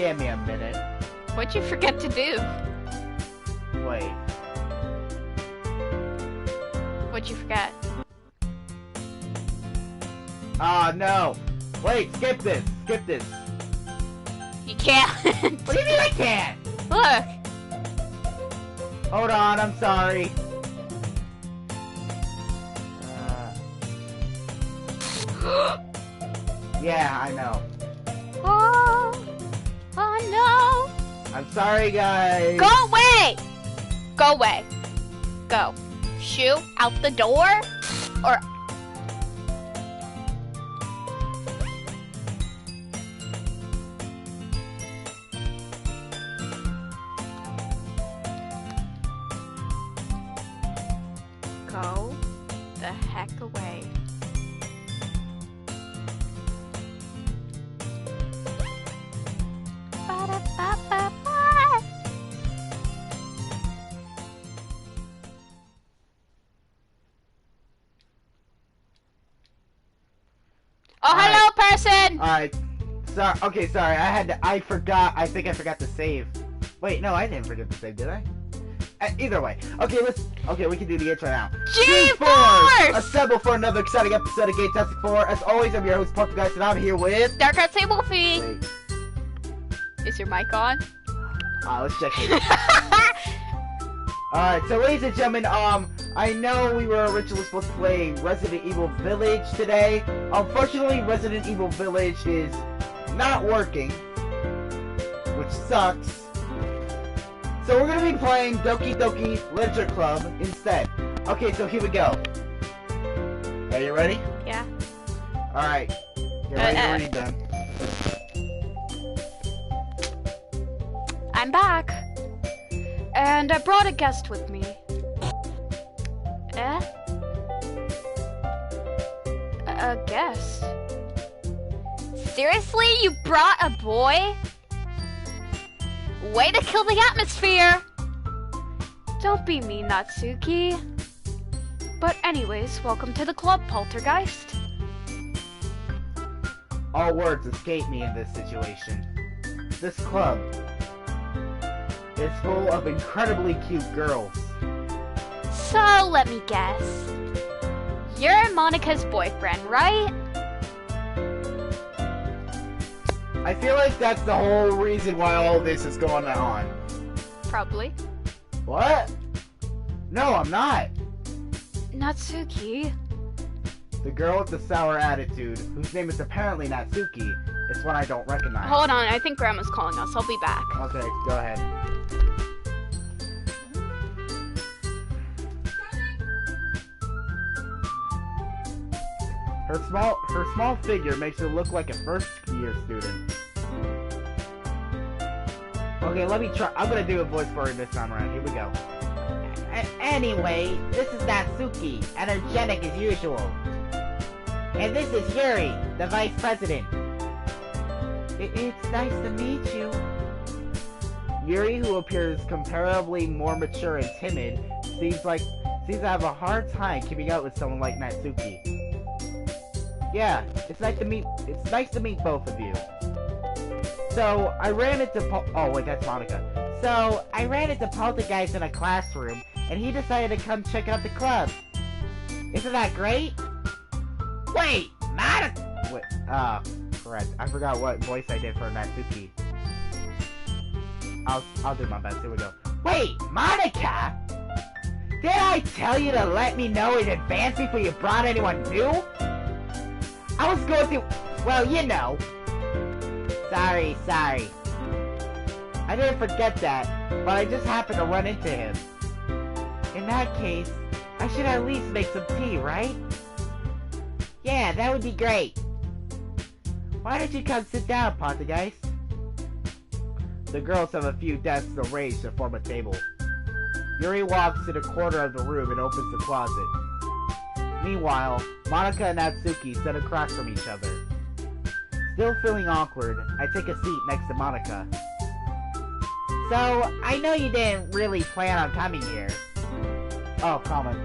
Give me a minute. What'd you forget to do? Wait. What'd you forget? Ah, no. Wait, skip this. Skip this. You can't. What do you mean I can't? Look. Hold on, I'm sorry. Yeah, I know. Oh no. I'm sorry, guys. Go away. Go away. Go. Shoo out the door. Or. Go the heck away. Ba-da-ba-ba-ba. Oh, hello, person! Alright. Okay, sorry. I forgot. I think I forgot to save. Wait, no, I didn't forget to save, did I? Either way. Okay, we can do the intro now. G-Force! Assemble for another exciting episode of Game Tastic 4. As always, I'm your host, Poltergeist, and I'm here with... Dark Art Sable Fee! Wait. Is your mic on? Let's check it. Alright, so ladies and gentlemen, I know we were originally supposed to play Resident Evil Village today. Unfortunately, Resident Evil Village is not working, which sucks. So we're gonna be playing Doki Doki Literature Club instead. Okay, so here we go. Are you ready? Yeah. Alright. Get ready to read then. I'm back. And I brought a guest with me. A guest? Seriously? You brought a boy? Way to kill the atmosphere! Don't be mean, Natsuki. But anyways, welcome to the club, Poltergeist. All words escape me in this situation. This club is full of incredibly cute girls. So, let me guess. You're Monica's boyfriend, right? I feel like that's the whole reason why all this is going on. Probably. What? No, I'm not. Natsuki. The girl with the sour attitude, whose name is apparently Natsuki, is one I don't recognize. Hold on, I think Grandma's calling us. I'll be back. Okay, go ahead. Her small figure makes her look like a first-year student. Okay, let me try. I'm gonna do a voice for her this time around. Here we go. Anyway, this is Natsuki, energetic as usual. And this is Yuri, the vice president. It's nice to meet you. Yuri, who appears comparably more mature and timid, seems to have a hard time keeping up with someone like Natsuki. Yeah, it's nice to meet both of you. So, I ran into oh wait, that's Monica. So, I ran into Poltergeist in a classroom, and he decided to come check out the club. Isn't that great? Wait, Monica! Wait, correct. I forgot what voice I did for Natsuki. I'll do my best. Here we go. Wait, Monica! Did I tell you to let me know in advance before you brought anyone new? I was going through, well, you know. Sorry. I didn't forget that, but I just happened to run into him. In that case, I should at least make some tea, right? Yeah, that would be great. Why don't you come sit down, Poltergeist? The girls have a few desks arranged to form a table. Yuri walks to the corner of the room and opens the closet. Meanwhile, Monica and Natsuki sit across from each other. Still feeling awkward, I take a seat next to Monica. So, I know you didn't really plan on coming here. Oh, comment.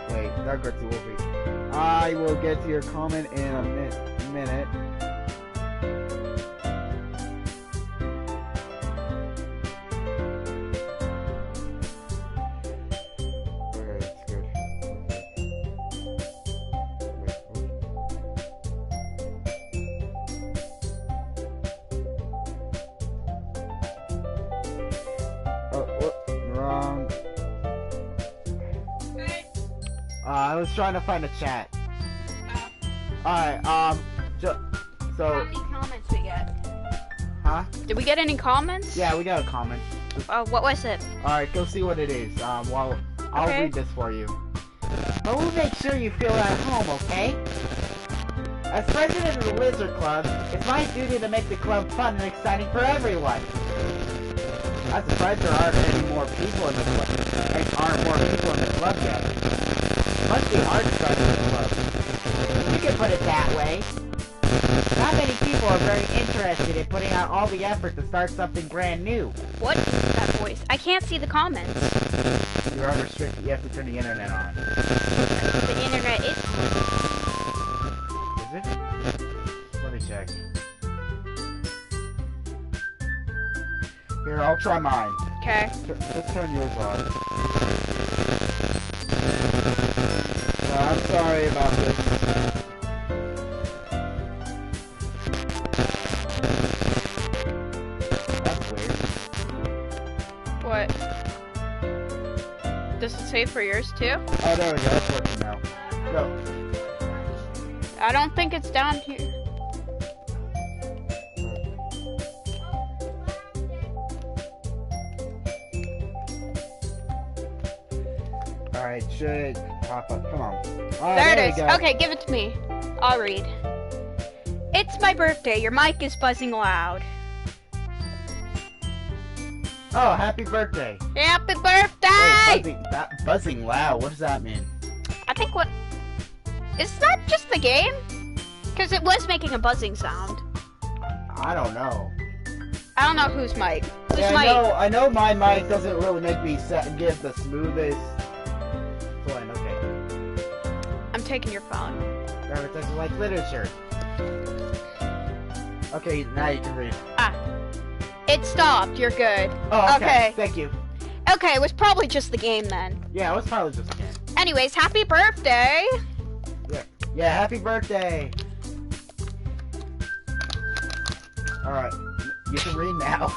Wait, Dark Artsy Wolfie. I will get to your comment in a minute. was trying to find a chat. Alright, so... How many comments we get? Huh? Did we get any comments? Yeah, we got a comment. What was it? Alright, go see what it is. Well, I'll Okay. read this for you. But we'll make sure you feel at home, okay? As president of the Lizard Club, it's my duty to make the club fun and exciting for everyone. I'm surprised there aren't any more people in the club. Aren't more people in the club yet. Must be hard to start a club. You can put it that way. Not many people are very interested in putting out all the effort to start something brand new. What is that voice? I can't see the comments. You're unrestricted. You have to turn the internet on. The internet is... Is it? Let me check. Here, I'll try mine. Okay. Let's turn yours on. I'm sorry about this. That's weird. What? Does it say for yours too? Oh, there we go. It's working now. Go. I don't think it's down here. Alright, should pop up. Come on. There it we is. go. Okay, give it to me. I'll read. It's my birthday. Your mic is buzzing loud. Oh, happy birthday. Happy birthday! Wait, buzzing loud. What does that mean? I think what... Is that just the game? Because it was making a buzzing sound. I don't know. I don't know whose mic. Whose Yeah, mic? I know my mic doesn't really make me give the smoothest. Fine, okay. I'm taking your phone. Gravitations like literature. Okay, now you can read. Ah. It stopped. You're good. Oh, okay. Okay. Thank you. Okay, it was probably just the game then. Yeah, it was probably just a game. Anyways, happy birthday! Yeah, happy birthday! Alright, you can read now.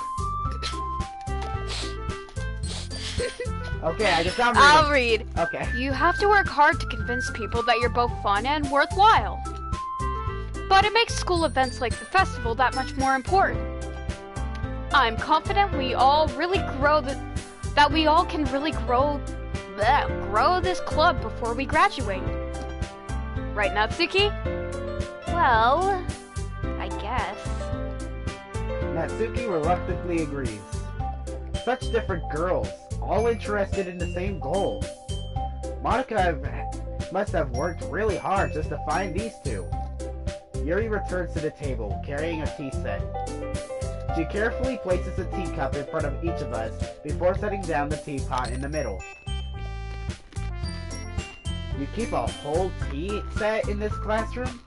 Okay, I guess I'm reading. I'll read. Okay. You have to work hard to convince people that you're both fun and worthwhile. But it makes school events like the festival that much more important. I'm confident we all really that we all can really grow this club before we graduate. Right, Natsuki? Well, I guess. Natsuki reluctantly agrees. Such different girls, all interested in the same goal. Monica must have worked really hard just to find these two. Yuri returns to the table, carrying a tea set. She carefully places a teacup in front of each of us before setting down the teapot in the middle. You keep a whole tea set in this classroom?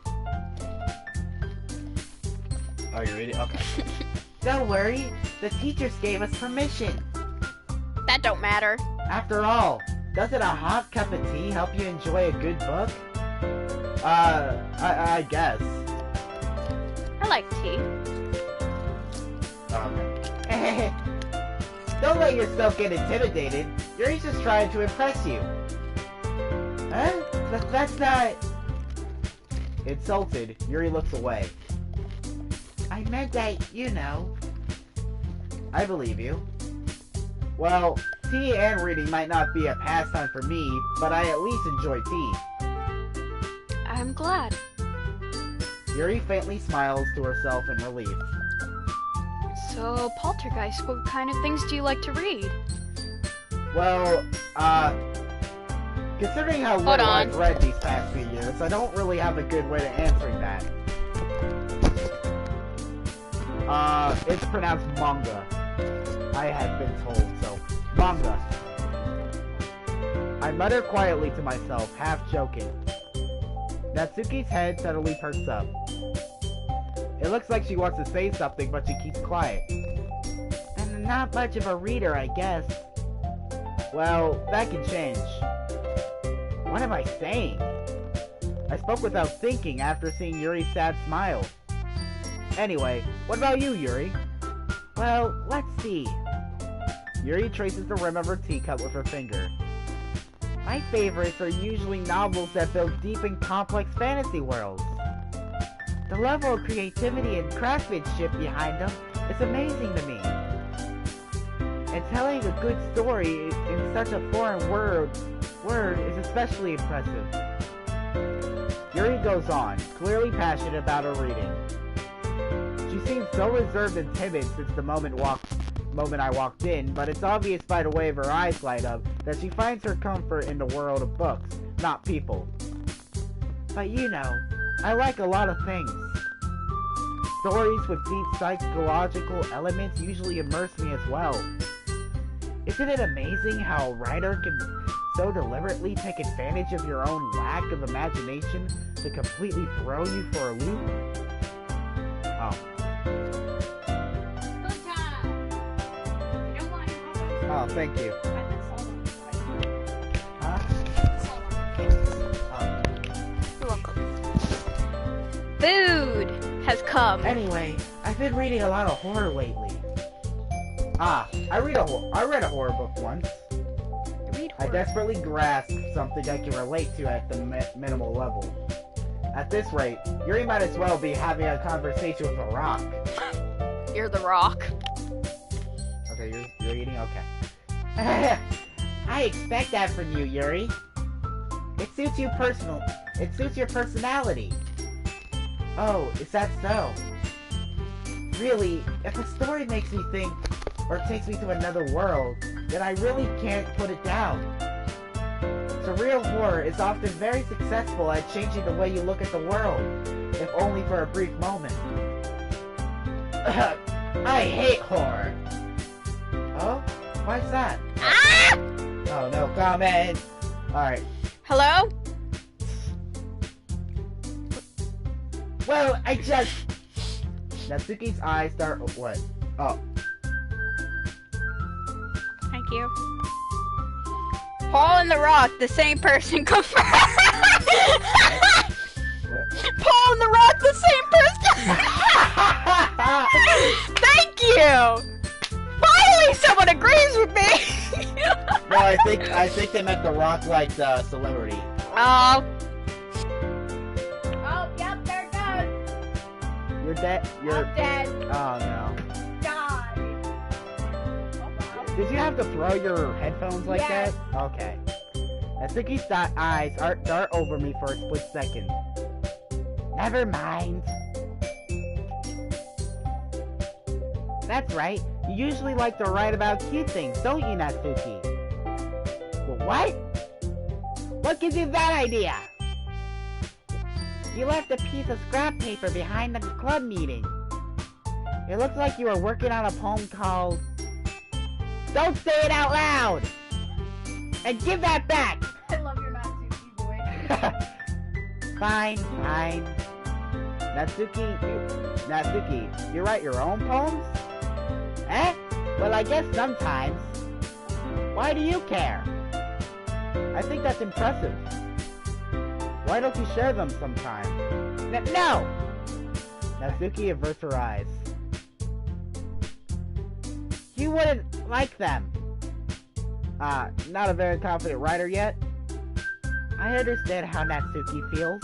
Oh, you're reading? Okay. Don't worry, the teachers gave us permission. That don't matter. After all, doesn't a hot cup of tea help you enjoy a good book? I guess. I like tea. Don't let yourself get intimidated. Yuri's just trying to impress you. Huh? That's not... Insulted, Yuri looks away. I meant that, you know. I believe you. Well, tea and reading might not be a pastime for me, but I at least enjoy tea. I'm glad. Yuri faintly smiles to herself in relief. So, Poltergeist, what kind of things do you like to read? Well, considering how Hold little on. I've read these past few years, I don't really have a good way to answering that. It's pronounced manga. I have been told, so. Manga. I mutter quietly to myself, half joking. Natsuki's head suddenly perks up. It looks like she wants to say something, but she keeps quiet. I'm not much of a reader, I guess. Well, that can change. What am I saying? I spoke without thinking after seeing Yuri's sad smile. Anyway, what about you, Yuri? Well, let's see. Yuri traces the rim of her teacup with her finger. My favorites are usually novels that build deep and complex fantasy worlds. The level of creativity and craftsmanship behind them is amazing to me. And telling a good story in such a foreign word is especially impressive. Yuri goes on, clearly passionate about her reading. She seems so reserved and timid since the moment I walked in, but it's obvious by the way her eyes light up that she finds her comfort in the world of books, not people. But you know, I like a lot of things. Stories with deep psychological elements usually immerse me as well. Isn't it amazing how a writer can so deliberately take advantage of your own lack of imagination to completely throw you for a loop? Oh. Oh, thank you. Huh? Oh. You're welcome. Food has come. Anyway, I've been reading a lot of horror lately. I read a horror book once. I desperately grasped something I can relate to at the minimal level. At this rate, Yuri might as well be having a conversation with a rock. You're the rock. Okay, you're eating? Okay. I expect that from you, Yuri. It suits your personality. Oh, is that so? Really, if a story makes me think, or takes me to another world, then I really can't put it down. Surreal horror is often very successful at changing the way you look at the world, if only for a brief moment. I hate horror. Oh? Why's that? Ah! Oh, no comment. Alright. Hello? Well, I just... Natsuki's eyes start... What? Oh. Thank you. Paul and the Rock, the same person, confirmed. Paul and the Rock, the same person. Thank you. Finally, someone agrees with me. No, I think they meant the Rock like the celebrity. Oh. Oh, yep, there it goes. You're dead. I'm dead. Oh no. Die. Did you have to throw your headphones like Yes. that? Okay. Natsuki's eyes dart over me for a split second. Never mind. That's right. You usually like to write about cute things, don't you, Natsuki? Well, what? What gives you that idea? You left a piece of scrap paper behind the club meeting. It looks like you were working on a poem called... Don't say it out loud! And give that back! I love your Natsuki voice. Fine. Natsuki, you write your own poems? Eh? Well, I guess sometimes. Why do you care? I think that's impressive. Why don't you share them sometime? No! Natsuki averts her eyes. You wouldn't like them. Not a very confident writer yet? I understand how Natsuki feels.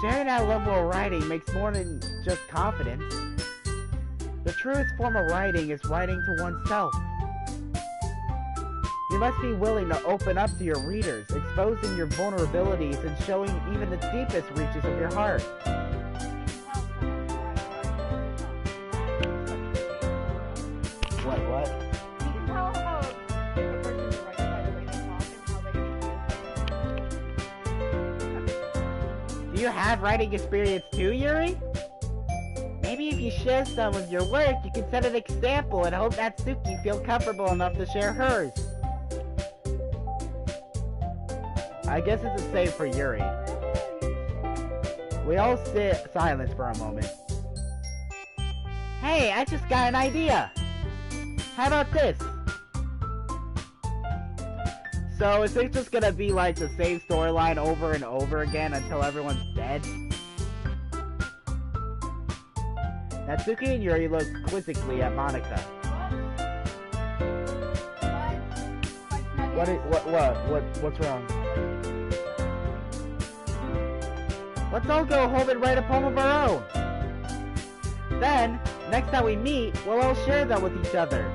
Sharing that level of writing makes more than just confidence. The truest form of writing is writing to oneself. You must be willing to open up to your readers, exposing your vulnerabilities and showing even the deepest reaches of your heart. What? You can tell how if a person's writing by the way they talk and how they Do you have writing experience too, Yuri? Maybe if you share some of your work, you can set an example and hope Natsuki feels comfortable enough to share hers. I guess it's the same for Yuri. We all sit silent for a moment. Hey, I just got an idea! How about this? So is it just gonna be like the same storyline over and over again until everyone's dead? Natsuki and Yuri look quizzically at Monica. What's wrong? Let's all go home and write a poem of our own. Then, next time we meet, we'll all share them with each other.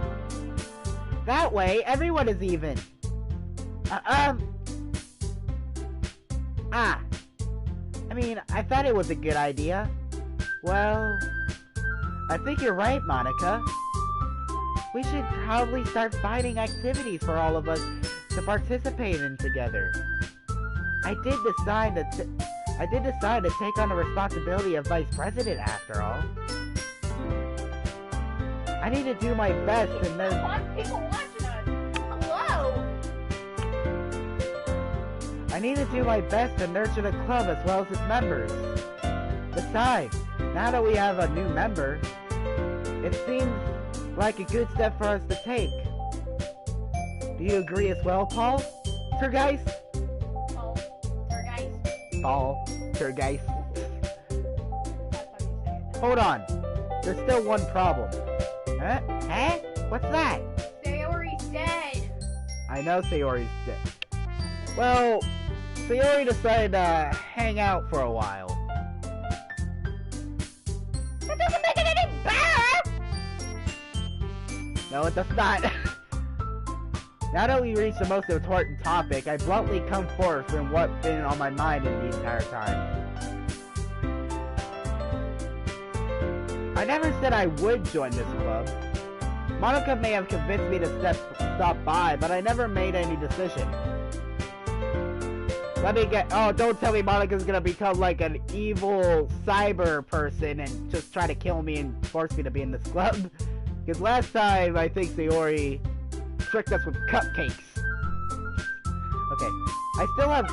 That way, everyone is even. I mean, I thought it was a good idea. Well, I think you're right, Monica. We should probably start finding activities for all of us to participate in together. I did decide to take on the responsibility of vice president after all. I need to do my best to nurse. A lot of people watching us. Hello. I need to do my best to nurture the club as well as its members. Besides, now that we have a new member, it seems like a good step for us to take. Do you agree as well, Paul? Turgeist? Paul. Turgeist. Hold on. There's still one problem. Huh? Huh? What's that? Sayori's dead. I know Sayori's dead. Well, Sayori decided to hang out for a while. That doesn't make it any better! No, it does not. Now that we reached the most important topic, I bluntly come forth from what's been on my mind in the entire time. I never said I would join this club. Monica may have convinced me to stop by, but I never made any decision. Oh, don't tell me Monica's gonna become like an evil cyber person and just try to kill me and force me to be in this club. Because last time, I think Sayori tricked us with cupcakes. Okay, I still have...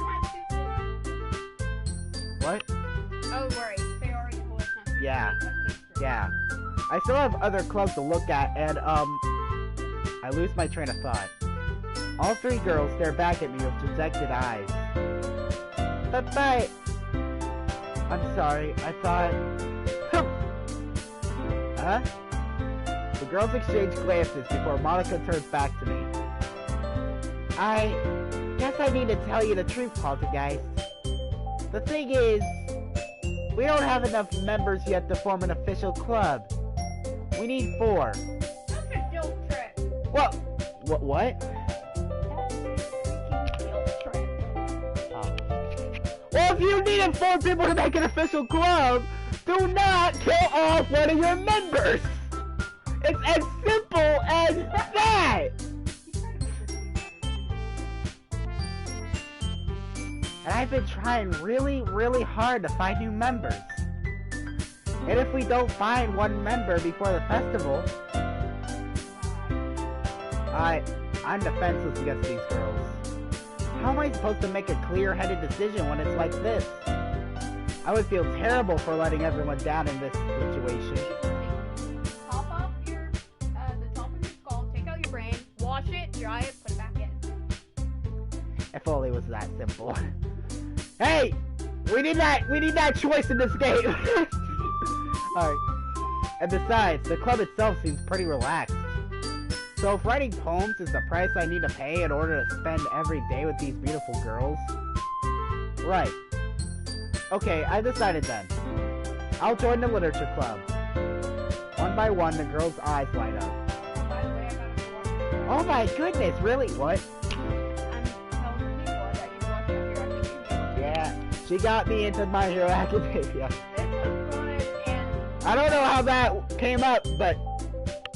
What? Oh, right. Sayori told us not to. Yeah. Yeah. I still have other clubs to look at, and, I lose my train of thought. All three girls stare back at me with dejected eyes. But, I'm sorry, I thought... Huh? The girls exchange glances before Monica turns back to me. I guess I need to tell you the truth, Poltergeist. The thing is, we don't have enough members yet to form an official club. We need 4. That's a guilt trip. What? What? That's a guilt trip. Oh. Well, if you needed 4 people to make an official club, do not kill off one of your members! It's as simple as that! And I've been trying really, really hard to find new members. And if we don't find one member before the festival, I'm defenseless against these girls. How am I supposed to make a clear-headed decision when it's like this? I would feel terrible for letting everyone down in this situation. Pop up the top of your skull, take out your brain, wash it, dry it, put it back in. If only it was that simple. Hey! We need that choice in this game! Alright. And besides, the club itself seems pretty relaxed. So if writing poems is the price I need to pay in order to spend every day with these beautiful girls... Right. Okay, I decided then. I'll join the literature club. One by one, the girls' eyes light up. By the way, I gotta go watch it. Oh my goodness, really? What? I'm telling people that you watch Your Academia. Yeah, she got me into My Hero Academia. This was fun and... I don't know how that came up, but...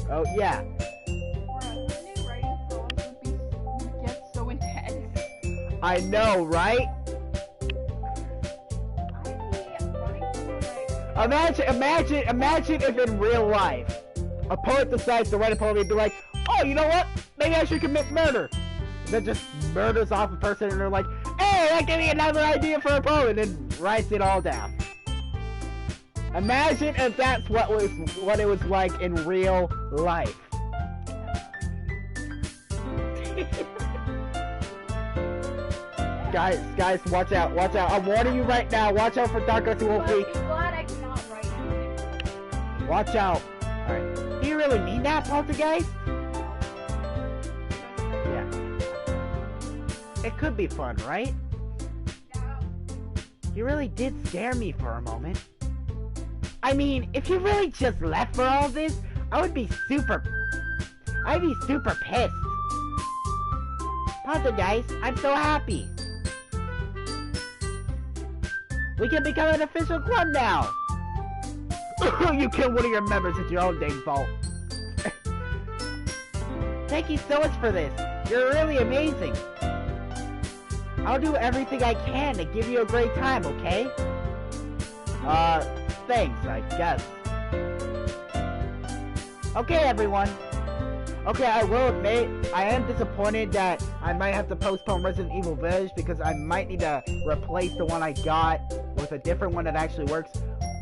Oh, yeah. Who knew writing poems would get so intense? I know, right? Imagine if in real life, a poet decides to write a poem and be like, oh, you know what? Maybe I should commit murder. And then just murders off a person and they're like, hey, that gave me another idea for a poem, and then writes it all down. Imagine if that's what it was like in real life. Guys, watch out. I'm warning you right now. Watch out for Dark Arts Wolfie. I'm glad I cannot write anything. Watch out. Alright. Do you really mean that, Poltergeist? Yeah. It could be fun, right? You really did scare me for a moment. I mean, if you really just left for all this, I'd be super pissed. Pause, guys. I'm so happy. We can become an official club now. You killed one of your members. It's your own dang fault. Thank you so much for this. You're really amazing. I'll do everything I can to give you a great time, okay? Thanks, I guess. Okay, everyone. Okay, I will admit, I am disappointed that I might have to postpone Resident Evil Village because I might need to replace the one I got with a different one that actually works.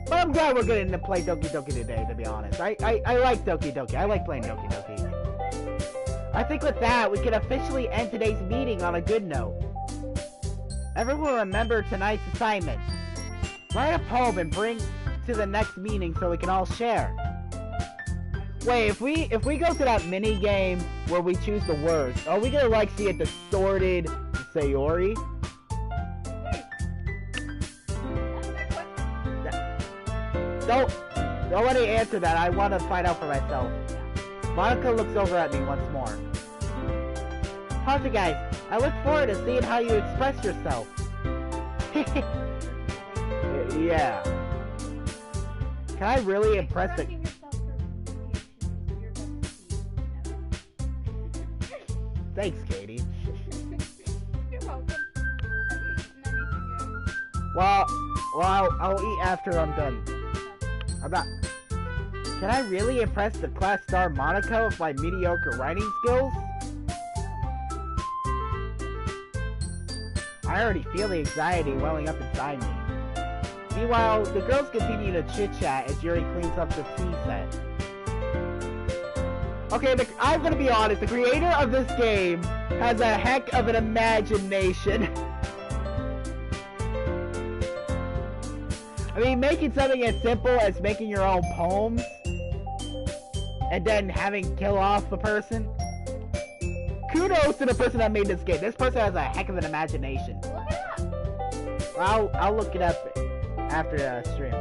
But I'm glad we're getting to play Doki Doki today, to be honest. I like Doki Doki. I like playing Doki Doki. I think with that, we can officially end today's meeting on a good note. Everyone remember tonight's assignment. Write a poem and bring to the next meeting so we can all share. Wait, if we go to that mini game where we choose the worst, are we gonna like see a distorted Sayori? Nobody answer that. I want to find out for myself. Monica looks over at me once more. How's guys? I look forward to seeing how you express yourself. Yeah. Can I really impress the... Thanks, Katie. You're welcome. Well, I'll eat after I'm done. I'm not... Can I really impress the class star Monica with my mediocre writing skills? I already feel the anxiety welling up inside me. Meanwhile, the girls continue to chit-chat as Yuri cleans up the tea set. Okay, I'm gonna be honest, the creator of this game has a heck of an imagination. I mean, making something as simple as making your own poems and then having kill off the person. Kudos to the person that made this game. This person has a heck of an imagination. Look it I'll up. look it up after the stream.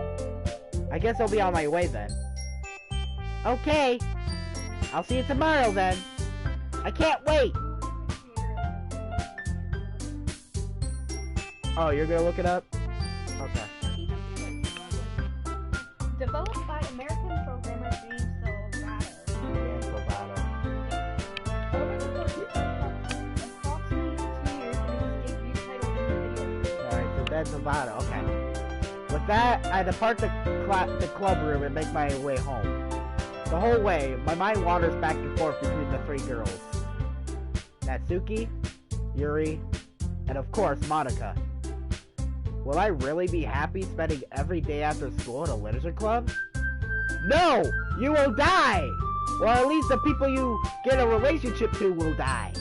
I guess I'll be on my way then. Okay. I'll see you tomorrow then. I can't wait. Oh, you're gonna look it up? Okay. Developed by American programmer James Silvato. Over the course of approximately 2 years, it is debut title in the video. Alright, so that's Silvato. Okay. With that, I depart the club room and make my way home. The whole way, my mind wanders back and forth between the three girls. Natsuki, Yuri, and of course, Monica. Will I really be happy spending every day after school at a literature club? No! You will die! Or at least the people you get a relationship to will die.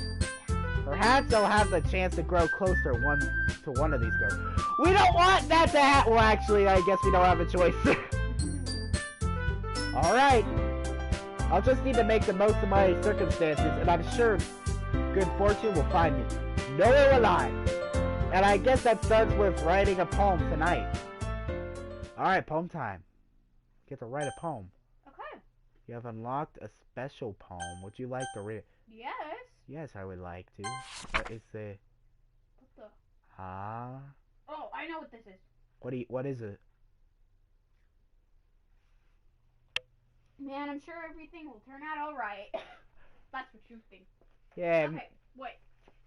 Perhaps I'll have the chance to grow closer to one of these girls. We don't want that to happen! Well, actually, I guess we don't have a choice. Alright. I'll just need to make the most of my circumstances, and I'm sure good fortune will find me. Nowhere alive. And I guess that starts with writing a poem tonight. Alright, poem time. Get to write a poem. Okay. You have unlocked a special poem. Would you like to read it? Yes. Yes, I would like to. What is it? What the? Ah? Oh, I know what this is. What is it? Man, I'm sure everything will turn out alright. That's what you think. Yeah. Okay, wait.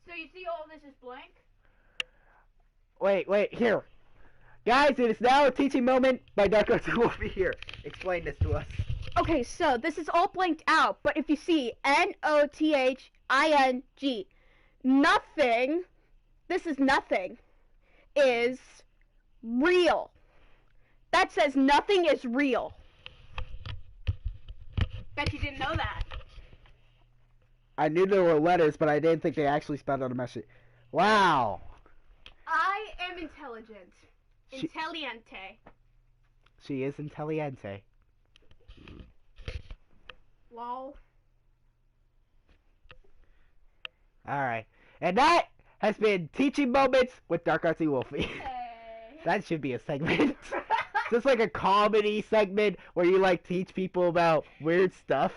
So you see all this is blank? Wait, here. Guys, it is now a teaching moment. My Dr. will be here. Explain this to us. Okay, so this is all blanked out, but if you see Nothing, nothing, this is nothing, is real. That says nothing is real. Bet you didn't know that. I knew there were letters, but I didn't think they actually spelled out a message. Wow. I am intelligent. Intelligente. She is intelligente. Lol. Alright. And that has been Teaching Moments with Dark Artsy Wolfie. Hey. That should be a segment. Just like a comedy segment where you like teach people about weird stuff.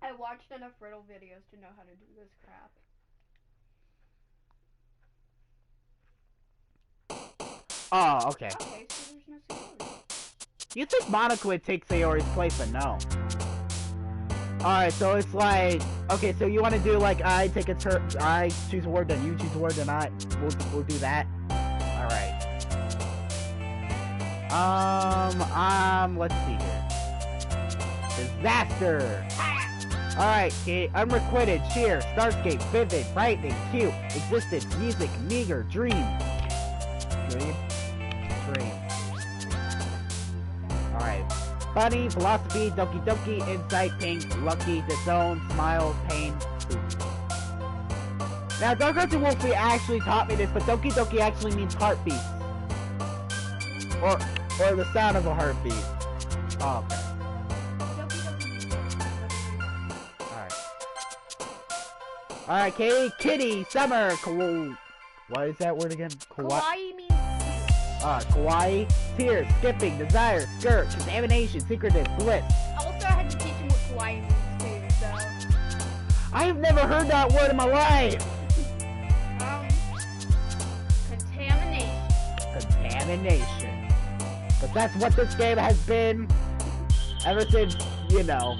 I watched enough riddle videos to know how to do this crap. Oh, okay. Okay, so there's no Sayori. You think Monica would take Sayori's place, but no. Alright, so it's like, okay, so you want to do like I take a turn, I choose a word, then you choose a word, then we'll do that. Alright. Let's see here. Disaster! Alright, okay, unrequited, cheer, starscape, vivid, brightening, cute, existence, music, meager, dream. Dream? Alright. Funny, philosophy, Doki Doki, insight, pink, lucky, disown, smile, pain, poop. Now, Dark Arts and Wolfie actually taught me this, but Doki Doki actually means heartbeat. Or the sound of a heartbeat. Oh, okay. Alright, kitty, summer, what is that word again? Kawaii means kawaii, tears, skipping, desire, skirt, contamination, secretive, bliss. Also, I had to teach him what kawaii means too, so. I have never heard that word in my life. Contamination. But that's what this game has been ever since, you know.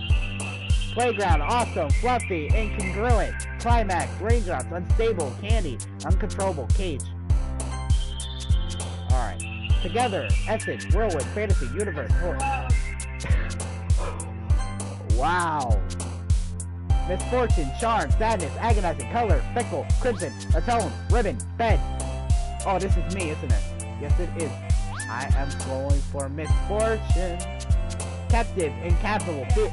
Playground, awesome, fluffy, incongruent, climax, raindrops, unstable, candy, uncontrollable, cage. Alright. Together, essence, whirlwind, fantasy, universe, wow. Misfortune, charm, sadness, agonizing, color, fickle, crimson, atone, ribbon, bed. Oh, this is me, isn't it? Yes, it is. I am going for misfortune. Captive, incapable, fear.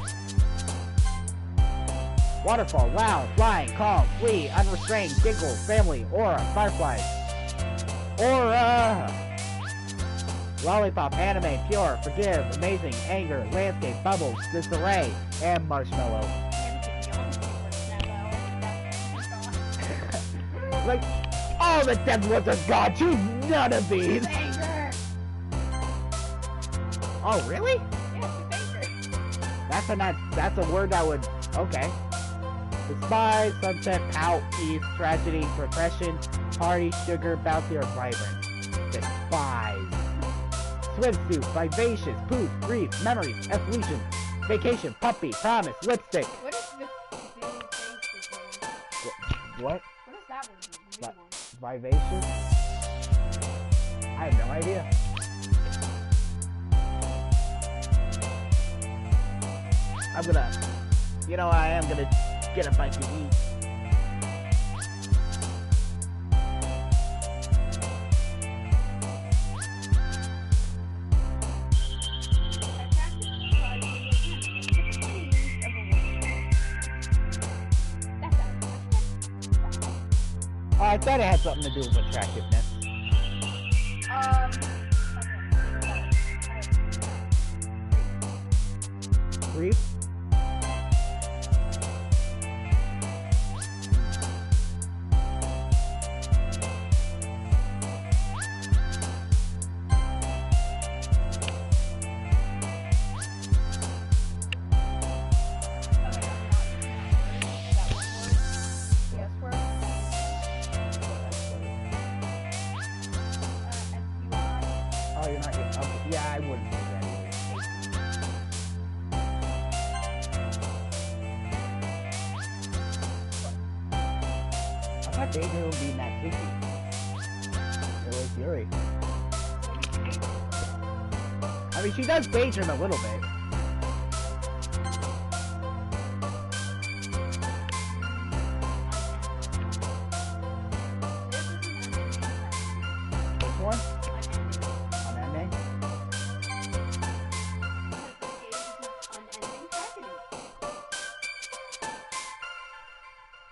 Waterfall, loud, flying, calm, flee, unrestrained, giggle, family, aura, fireflies. Aura! Lollipop, anime, pure, forgive, amazing, anger, landscape, bubbles, disarray, and marshmallow. Like, all the dead ones are gone, choose none of these! Anger. Oh, really? Yeah, That's a word that would, okay. Despise, sunset, pout, peace, tragedy, repression, party, sugar, bouncy, or vibrant. Despise. Swimsuit, vivacious, poof, grief, memories, evolution, vacation, puppy, promise, lipstick. What is this? What? What does that word mean? Vivacious? I have no idea. I am gonna get a bite to eat. Oh, I thought it had something to do with attractiveness. Grief? Oh, you're not yet. Okay. Yeah, I wouldn't do that either. I thought Danger would be Natsuki. It was Yuri. I mean, she does daydream a little bit. Which one? Anime?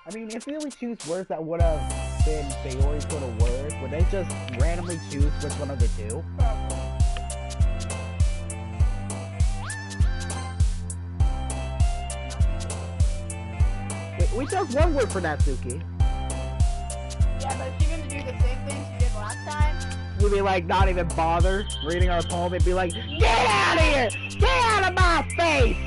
I mean, if they only choose words that would have been Sayori's little word, would they just randomly choose which one of the two? Wait, we chose one word for Natsuki. Yeah, but if you're gonna do the same things you did last time. We'd be like, not even bother reading our poem. It'd be like, get out of here! Get out of my face!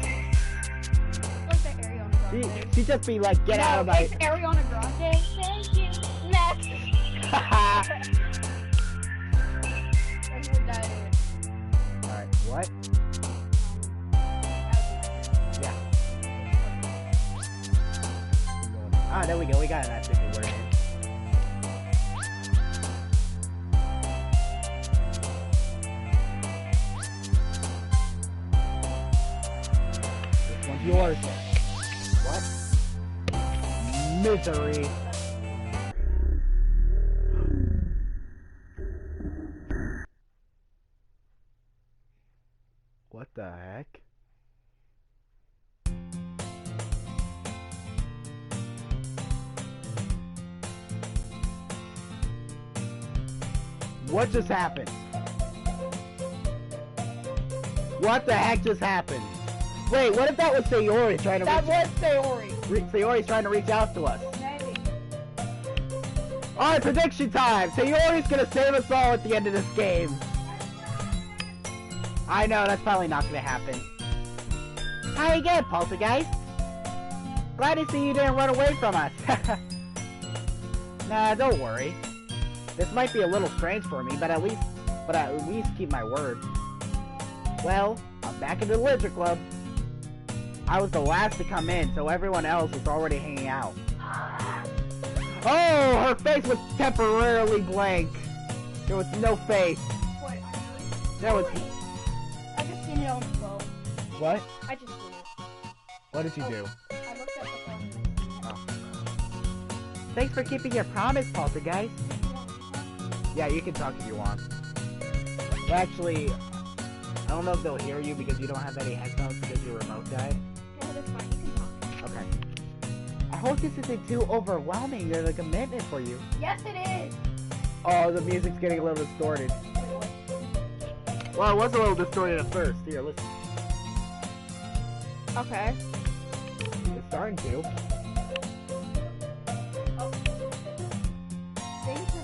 Like the Ariana Grande. She'd just be like, get out of my... It's Ariana Grande. Thank you. Next. Alright, what? Yeah. Ah, there we go. We got an activity word in. This one's yours. What? Misery. What the heck? What just happened? What the heck just happened? Wait, what if that was Sayori trying to That was Sayori. Sayori's trying to reach out to us. Maybe. Alright, prediction time! Sayori's gonna save us all at the end of this game. I know, that's probably not gonna happen. How you get, Poltergeist? Glad to see you didn't run away from us. Nah, don't worry. This might be a little strange for me, but at least keep my word. Well, I'm back in the Literature Club. I was the last to come in, so everyone else was already hanging out. Oh, her face was temporarily blank. There was no face. What? There was... I just seen it on the phone. What? I just seen it. What did you do? I looked at the phone. Oh. Thanks for keeping your promise, Poltergeist. Yeah, you can talk if you want. But actually, I don't know if they'll hear you because you don't have any headphones because your remote died. Yeah, that's fine. You can talk. Okay. I hope this isn't too overwhelming or like a commitment for you. Yes, it is. Oh, the music's getting a little distorted. Well, it was a little distorted at first. Here, listen. Okay. It's starting to. Oh. Things are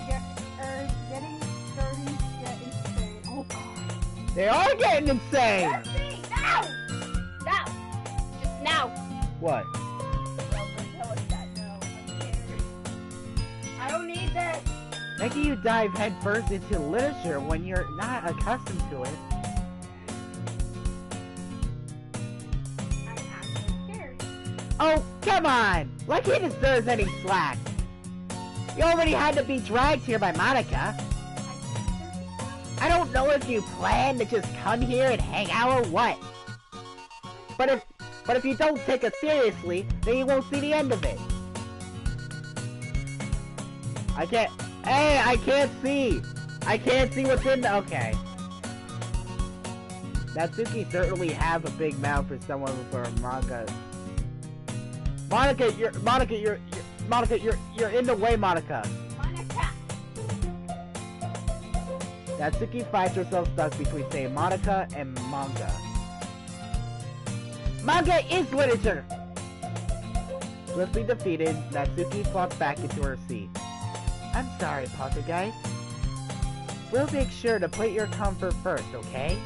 starting to get insane. Oh god. They are getting insane! Let's see! Now! Now! Just now! What? Don't tell us that. No, I'm scared. I don't need this! Making you dive headfirst into literature when you're not accustomed to it. I'm actually scared. Oh, come on! Like he deserves any slack. You already had to be dragged here by Monica. I don't know if you plan to just come here and hang out or what. But if you don't take us seriously, then you won't see the end of it. I can't see! I can't see what's in the... Okay. Natsuki certainly have a big mouth for someone for manga. Monica, you're in the way, Monica. Monica! Natsuki finds herself stuck between saying Monica and manga. Manga is literature! Swiftly defeated, Natsuki flopped back into her seat. I'm sorry, Poltergeist. We'll make sure to put your comfort first, okay?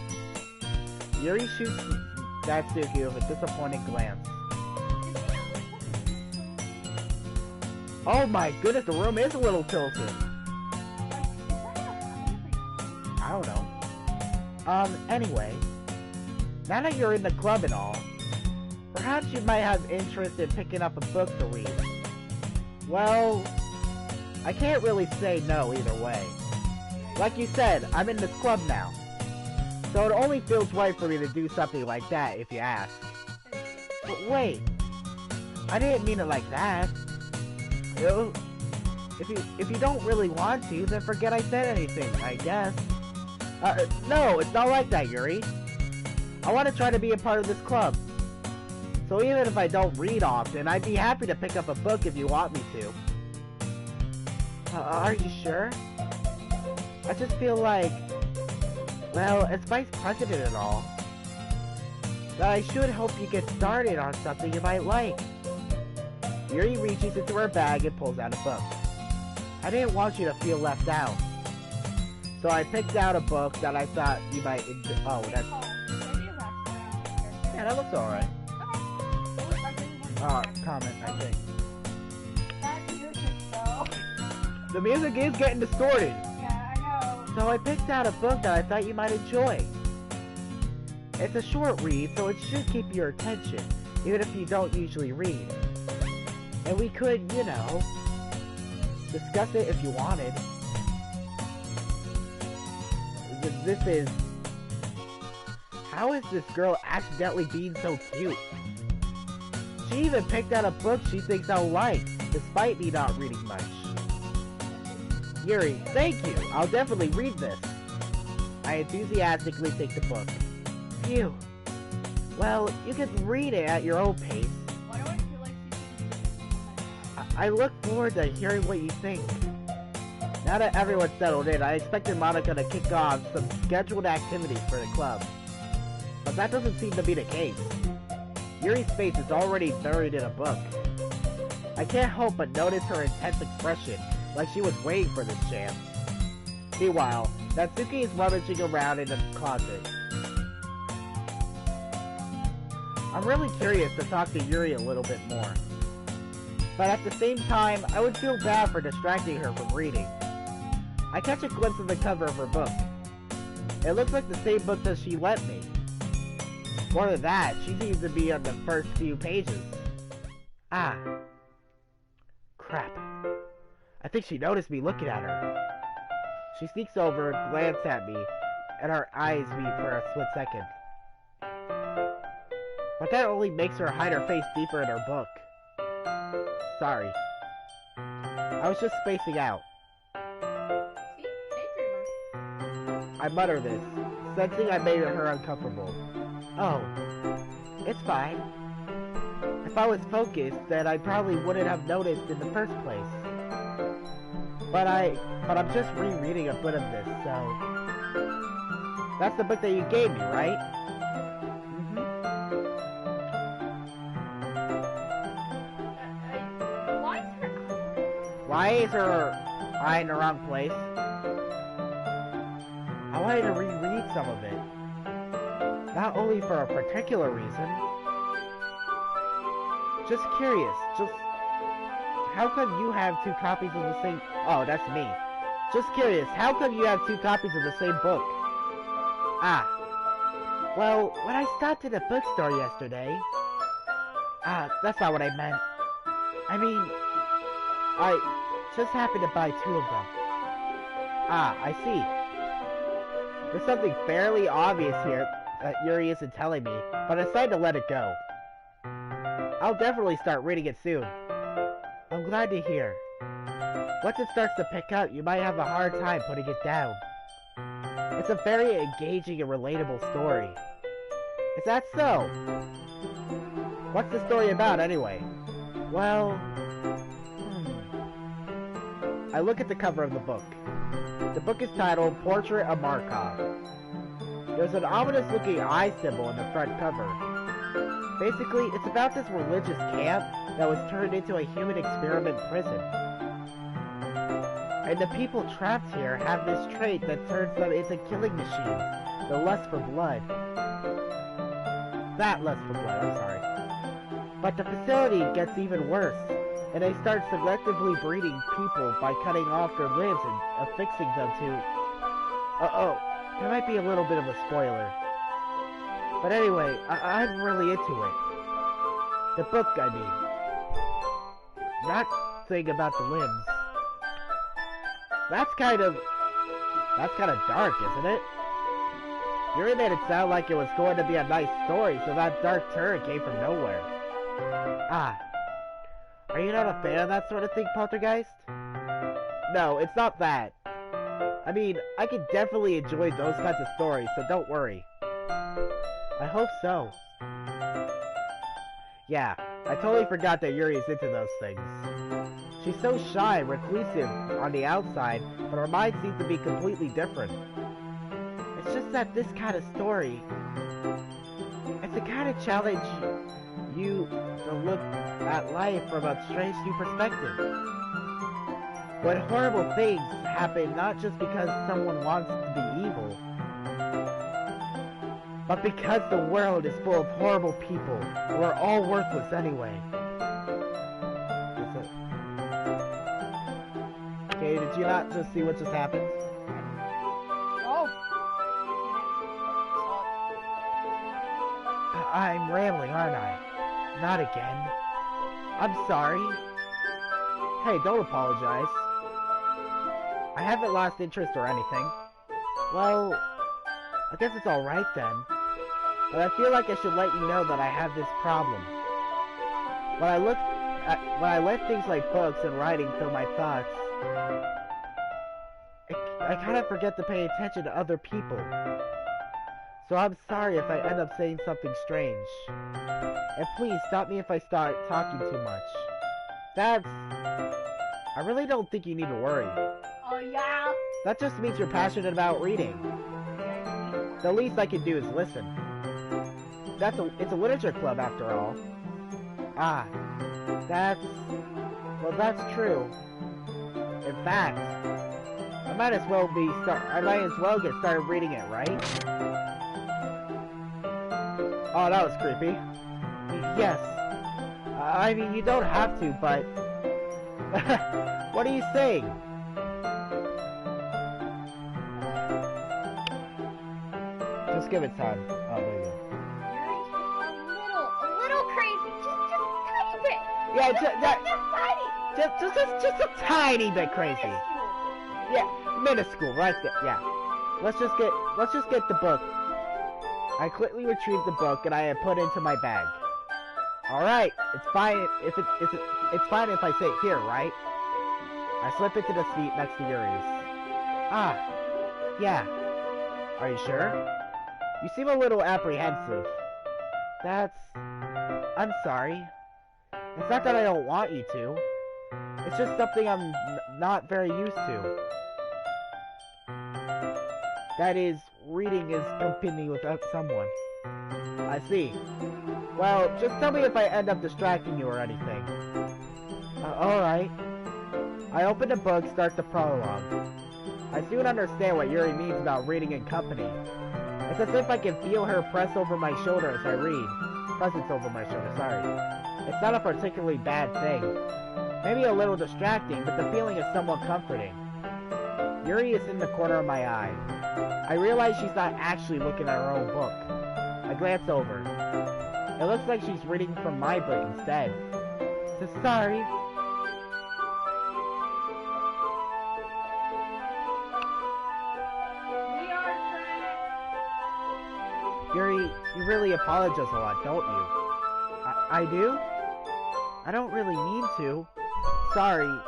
Yuri shoots Natsuki with a disappointed glance. Oh my goodness, the room is a little tilted. I don't know. Anyway. Now that you're in the club and all, perhaps you might have interest in picking up a book to read. Well, I can't really say no either way. Like you said, I'm in this club now. So it only feels right for me to do something like that if you ask. But wait. I didn't mean it like that. If you don't really want to, then forget I said anything, I guess. No, it's not like that, Yuri. I want to try to be a part of this club. So even if I don't read often, I'd be happy to pick up a book if you want me to. Are you sure? I just feel like, well, as vice president and all, that I should help you get started on something you might like. Yuri reaches into her bag and pulls out a book. I didn't want you to feel left out. So I picked out a book that I thought you might enjoy. Oh, that's... Maybe a restaurant. Yeah, that looks alright. Comment, I think. That music, though. The music is getting distorted. Yeah, I know. So I picked out a book that I thought you might enjoy. It's a short read, so it should keep your attention, even if you don't usually read. And we could, you know, discuss it if you wanted. This is... How is this girl accidentally being so cute? She even picked out a book she thinks I'll like, despite me not reading much. Yuri, thank you! I'll definitely read this. I enthusiastically take the book. Phew. Well, you can read it at your own pace. Why do I feel like she's I look forward to hearing what you think. Now that everyone's settled in, I expected Monica to kick off some scheduled activities for the club. But that doesn't seem to be the case. Yuri's face is already buried in a book. I can't help but notice her intense expression, like she was waiting for this chance. Meanwhile, Natsuki is rummaging around in the closet. I'm really curious to talk to Yuri a little bit more. But at the same time, I would feel bad for distracting her from reading. I catch a glimpse of the cover of her book. It looks like the same book that she lent me. More than that, she seems to be on the first few pages. Ah. Crap. I think she noticed me looking at her. She sneaks over, glances at me, and our eyes meet for a split second. But that only makes her hide her face deeper in her book. Sorry. I was just spacing out. See? Daydreamer. I mutter this, sensing I made her uncomfortable. Oh, it's fine. If I was focused, then I probably wouldn't have noticed in the first place. But I'm just rereading a bit of this, so... That's the book that you gave me, right? Why is her eye in the wrong place? I wanted to reread some of it. Not only for a particular reason. Just curious, how come you have two copies of the same... Oh, that's me. Just curious, how come you have two copies of the same book? Ah. Well, when I stopped at a bookstore yesterday... that's not what I meant. I mean... I just happened to buy two of them. Ah, I see. There's something fairly obvious here that Yuri isn't telling me, but I decided to let it go. I'll definitely start reading it soon. I'm glad to hear. Once it starts to pick up, you might have a hard time putting it down. It's a very engaging and relatable story. Is that so? What's the story about, anyway? Well... I look at the cover of the book. The book is titled Portrait of Markov. There's an ominous-looking eye symbol in the front cover. Basically, it's about this religious camp that was turned into a human experiment prison. And the people trapped here have this trait that turns them into killing machines, the lust for blood. That lust for blood, I'm sorry. But the facility gets even worse, and they start selectively breeding people by cutting off their limbs and affixing them to... Uh-oh, that might be a little bit of a spoiler. But anyway, I'm really into it. The book, I mean. That thing about the limbs. That's kind of dark, isn't it? Yuri made it sound like it was going to be a nice story, so that dark turn came from nowhere. Ah. Are you not a fan of that sort of thing, Poltergeist? No, it's not that. I mean, I can definitely enjoy those kinds of stories, so don't worry. I hope so. Yeah, I totally forgot that Yuri is into those things. She's so shy and reclusive on the outside, but her mind seems to be completely different. It's just that this kind of story... It's the kind of challenge you to look at life from a strange new perspective. When horrible things happen not just because someone wants to be evil, but because the world is full of horrible people who are all worthless anyway. Okay, did you not just see what just happened? Oh. I'm rambling, aren't I? Not again. I'm sorry. Hey, don't apologize. I haven't lost interest or anything. Well, I guess it's alright then. But I feel like I should let you know that I have this problem. When I let things like books and writing fill my thoughts, I kind of forget to pay attention to other people. So I'm sorry if I end up saying something strange. And please stop me if I start talking too much. I really don't think you need to worry. Oh, yeah? That just means you're passionate about reading. The least I can do is listen. It's a literature club after all. Ah, that's true. In fact, I might as well get started reading it, right? Oh, that was creepy. Yes. I mean, you don't have to, but... What are you saying? Just give it time. Oh, there you go. A little crazy. Just tiny bit. Yeah, just a tiny bit crazy. Minuscule. Yeah, minuscule, right there. Yeah. Let's just get the book. I quickly retrieved the book and I had put it into my bag. All right, it's fine if it's fine if I say it here, right? I slip into the seat next to Yuri's. Ah, yeah. Are you sure? You seem a little apprehensive. I'm sorry. It's not that I don't want you to. It's just something I'm not very used to. That is, reading is company without someone. I see. Well, just tell me if I end up distracting you or anything. Alright. I open the book, start the prologue. I soon understand what Yuri means about reading in company. It's as if I can feel her press over my shoulder as I read. Presence over my shoulder, sorry. It's not a particularly bad thing. Maybe a little distracting, but the feeling is somewhat comforting. Yuri is in the corner of my eye. I realize she's not actually looking at her own book. I glance over. It looks like she's reading from my book instead. So sorry. We are friends. Yuri, you really apologize a lot, don't you? I do? I don't really mean to. Sorry.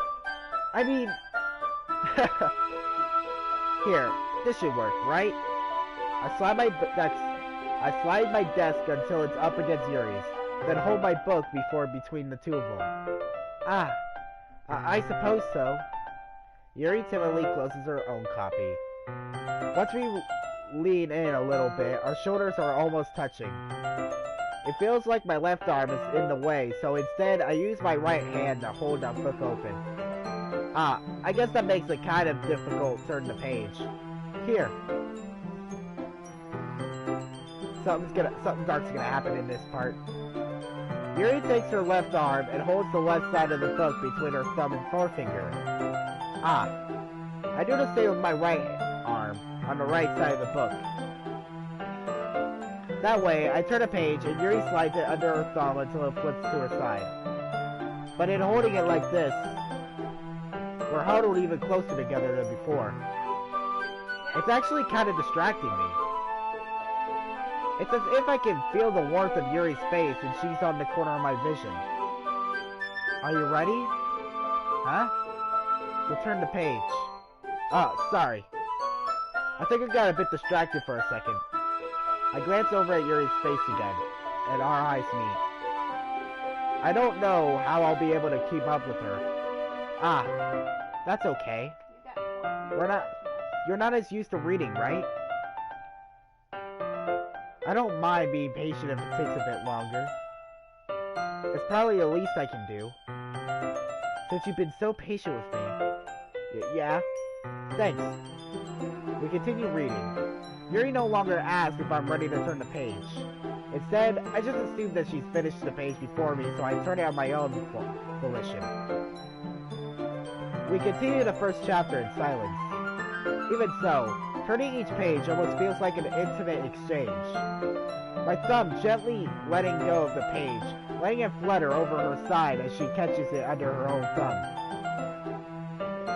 I mean... Here, this should work, right? I slide my desk until it's up against Yuri's, then hold my book between the two of them. Ah, I suppose so. Yuri timidly closes her own copy. Once we lean in a little bit, our shoulders are almost touching. It feels like my left arm is in the way, so instead I use my right hand to hold the book open. Ah, I guess that makes it kind of difficult to turn the page. Here. Something dark's gonna happen in this part. Yuri takes her left arm and holds the left side of the book between her thumb and forefinger. Ah. I do the same with my right arm, on the right side of the book. That way, I turn a page and Yuri slides it under her thumb until it flips to her side. But in holding it like this, we're huddled even closer together than before. It's actually kind of distracting me. It's as if I can feel the warmth of Yuri's face and she's on the corner of my vision. Are you ready? Huh? We'll turn the page. Oh, sorry. I think I got a bit distracted for a second. I glance over at Yuri's face again, and our eyes meet. I don't know how I'll be able to keep up with her. Ah, that's okay. You're not as used to reading, right? I don't mind being patient if it takes a bit longer. It's probably the least I can do. Since you've been so patient with me. Yeah? Thanks. We continue reading. Yuri no longer asks if I'm ready to turn the page. Instead, I just assume that she's finished the page before me, so I turn it on my own volition. We continue the first chapter in silence. Even so, turning each page almost feels like an intimate exchange. My thumb gently letting go of the page, letting it flutter over her side as she catches it under her own thumb.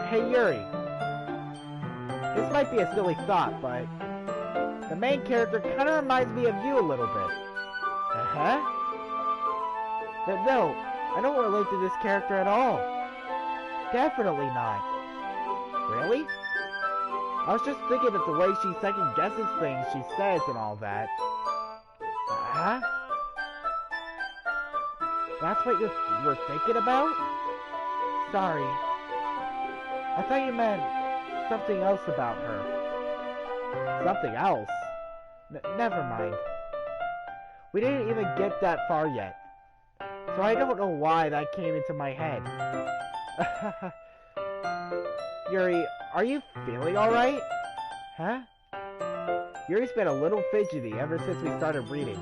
Hey Yuri. This might be a silly thought, but the main character kind of reminds me of you a little bit. Uh-huh? But no, I don't relate to this character at all. Definitely not. Really? I was just thinking of the way she second guesses things she says and all that. Huh? That's what you were thinking about? Sorry. I thought you meant something else about her. Something else? Never mind. We didn't even get that far yet. So I don't know why that came into my head. Yuri, are you feeling alright? Huh? Yuri's been a little fidgety ever since we started reading.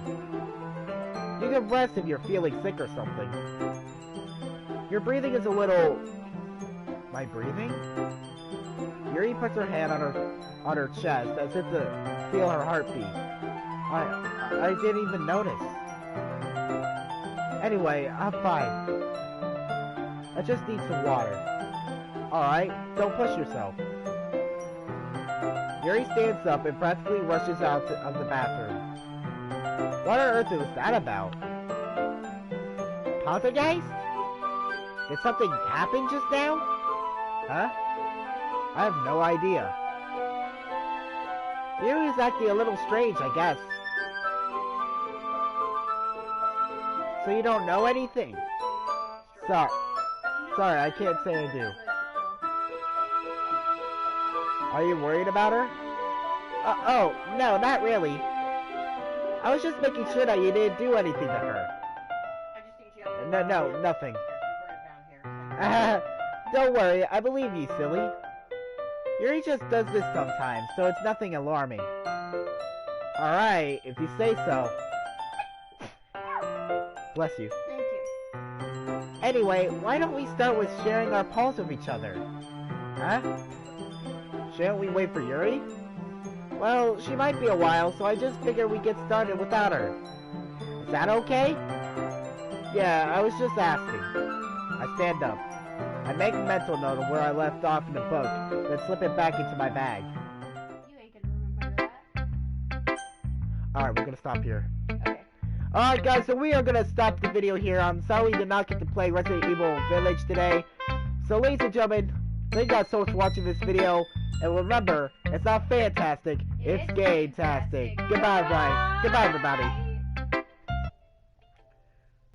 You can rest if you're feeling sick or something. Your breathing is a little... My breathing? Yuri puts her hand on her chest as if to feel her heartbeat. I didn't even notice. Anyway, I'm fine. I just need some water. Alright, don't push yourself. Yuri stands up and practically rushes out of the bathroom. What on earth was that about? Poltergeist? Did something happen just now? Huh? I have no idea. Yuri's acting a little strange, I guess. So you don't know anything? Sorry, I can't say I do. Are you worried about her? Oh, no, not really. I was just making sure that you didn't do anything to her. No, nothing. Don't worry, I believe you, silly. Yuri just does this sometimes, so it's nothing alarming. Alright, if you say so. Bless you. Thank you. Anyway, why don't we start with sharing our palms with each other? Huh? Shouldn't we wait for Yuri? Well, she might be a while, so I just figured we'd get started without her. Is that okay? Yeah, I was just asking. I stand up. I make a mental note of where I left off in the book, then slip it back into my bag. You ain't gonna remember that. Alright, we're gonna stop here. Okay. Alright guys, so we are gonna stop the video here. I'm sorry we did not get to play Resident Evil Village today. So ladies and gentlemen, thank you guys so much for watching this video. And remember, it's not fantastic, it's game-tastic. Goodbye, everybody. Goodbye, everybody.